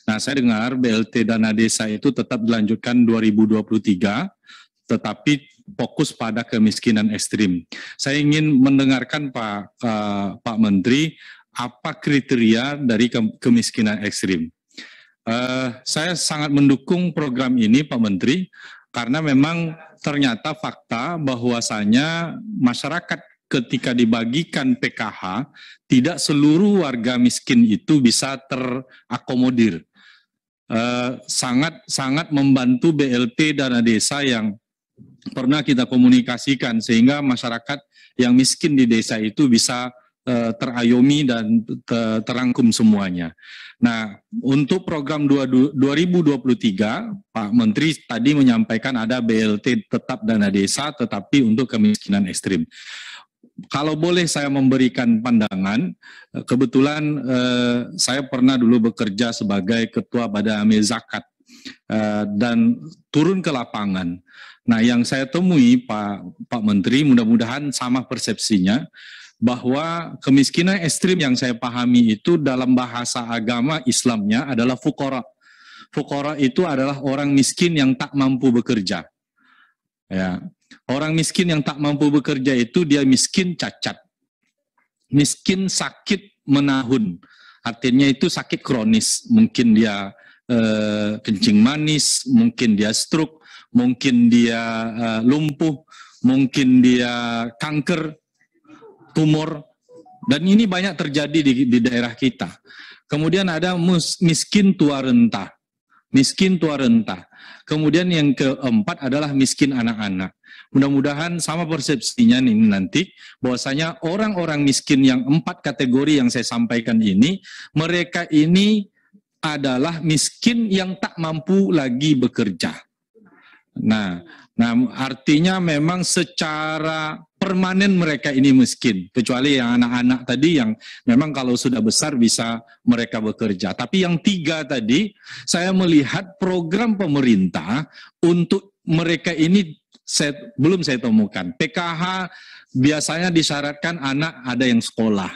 Nah, saya dengar BLT dana desa itu tetap dilanjutkan 2023, tetapi fokus pada kemiskinan ekstrim. Saya ingin mendengarkan Pak Menteri, apa kriteria dari kemiskinan ekstrim? Saya sangat mendukung program ini, Pak Menteri, karena memang ternyata fakta bahwasanya masyarakat ketika dibagikan PKH, tidak seluruh warga miskin itu bisa terakomodir. Sangat membantu BLT dana desa yang pernah kita komunikasikan, sehingga masyarakat yang miskin di desa itu bisa terayomi dan terangkum semuanya. Nah, untuk program 2023, Pak Menteri tadi menyampaikan ada BLT tetap dana desa, tetapi untuk kemiskinan ekstrim. Kalau boleh saya memberikan pandangan, kebetulan saya pernah dulu bekerja sebagai Ketua Badan Amil Zakat dan turun ke lapangan. Nah, yang saya temui Pak Menteri, mudah-mudahan sama persepsinya, bahwa kemiskinan ekstrim yang saya pahami itu dalam bahasa agama Islamnya adalah fukara. Fukara itu adalah orang miskin yang tak mampu bekerja. Ya. Orang miskin yang tak mampu bekerja itu dia miskin cacat, miskin sakit menahun. Artinya itu sakit kronis, mungkin dia kencing manis, mungkin dia stroke, mungkin dia lumpuh, mungkin dia kanker, tumor, dan ini banyak terjadi di daerah kita. Kemudian ada miskin tua renta, miskin tua renta. Kemudian yang keempat adalah miskin anak-anak. Mudah-mudahan sama persepsinya nih nanti, bahwasanya orang-orang miskin yang 4 kategori yang saya sampaikan ini, mereka ini adalah miskin yang tak mampu lagi bekerja. Nah, artinya memang secara permanen mereka ini miskin, kecuali yang anak-anak tadi yang memang kalau sudah besar bisa mereka bekerja. Tapi yang 3 tadi, saya melihat program pemerintah untuk mereka ini belum saya temukan. PKH biasanya disyaratkan anak ada yang sekolah.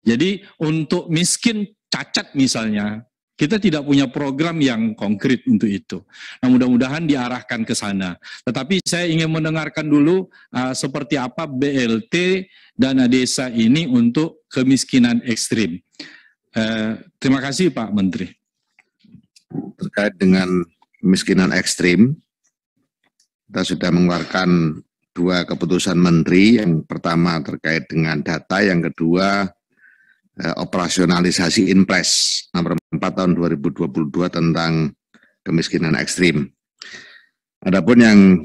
Jadi untuk miskin cacat misalnya, kita tidak punya program yang konkret untuk itu. Nah, mudah-mudahan diarahkan ke sana. Tetapi saya ingin mendengarkan dulu seperti apa BLT dana desa ini untuk kemiskinan ekstrim. Terima kasih Pak Menteri. Terkait dengan kemiskinan ekstrim, kita sudah mengeluarkan 2 keputusan Menteri. Yang pertama terkait dengan data, yang kedua operasionalisasi Inpres nomor 4 tahun 2022 tentang kemiskinan ekstrim. Adapun yang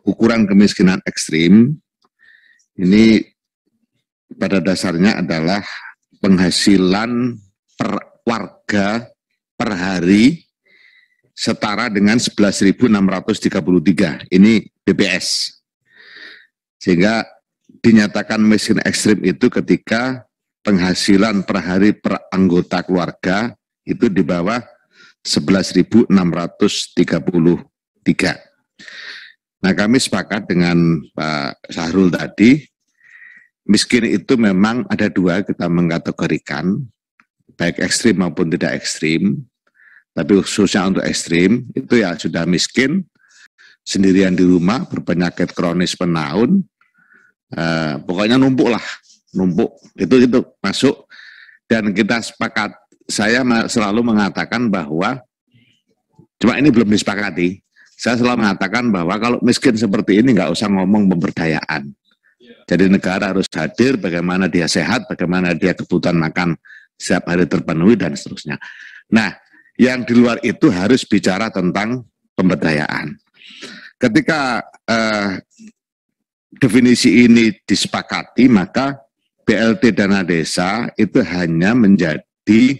ukuran kemiskinan ekstrim ini pada dasarnya adalah penghasilan per warga per hari setara dengan 11.633. Ini BPS. Sehingga dinyatakan miskin ekstrim itu ketika penghasilan per hari per anggota keluarga itu di bawah 11.633. Nah, kami sepakat dengan Pak Sahrul tadi, miskin itu memang ada 2 kita mengkategorikan, baik ekstrim maupun tidak ekstrim. Tapi khususnya untuk ekstrim, itu ya sudah miskin, sendirian di rumah, berpenyakit kronis penahun, pokoknya numpuk lah. Numpuk, itu masuk. Dan kita sepakat, saya selalu mengatakan bahwa, cuma ini belum disepakati, saya selalu mengatakan bahwa kalau miskin seperti ini nggak usah ngomong pemberdayaan. Jadi negara harus hadir, bagaimana dia sehat, bagaimana dia kebutuhan makan setiap hari terpenuhi, dan seterusnya. Nah, yang di luar itu harus bicara tentang pemberdayaan. Ketika definisi ini disepakati, maka BLT dana desa itu hanya menjadi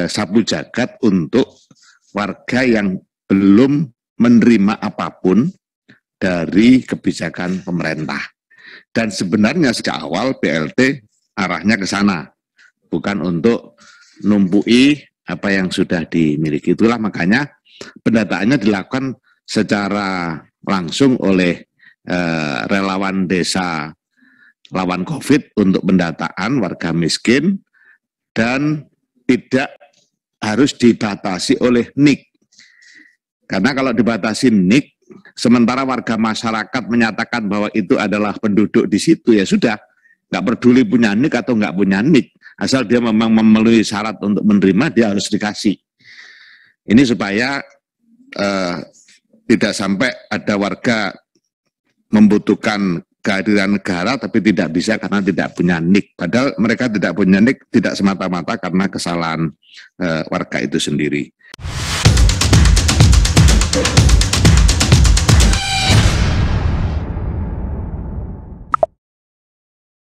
sapu jagat untuk warga yang belum menerima apapun dari kebijakan pemerintah. Dan sebenarnya sejak awal BLT arahnya ke sana, bukan untuk numpui apa yang sudah dimiliki. Itulah makanya pendataannya dilakukan secara langsung oleh relawan desa lawan COVID untuk pendataan warga miskin dan tidak harus dibatasi oleh NIK. Karena kalau dibatasi NIK, sementara warga masyarakat menyatakan bahwa itu adalah penduduk di situ, ya sudah, nggak peduli punya NIK atau nggak punya NIK, asal dia memang memenuhi syarat untuk menerima, dia harus dikasih. Ini supaya tidak sampai ada warga membutuhkan kehadiran negara tapi tidak bisa karena tidak punya NIK. Padahal mereka tidak punya NIK tidak semata-mata karena kesalahan warga itu sendiri.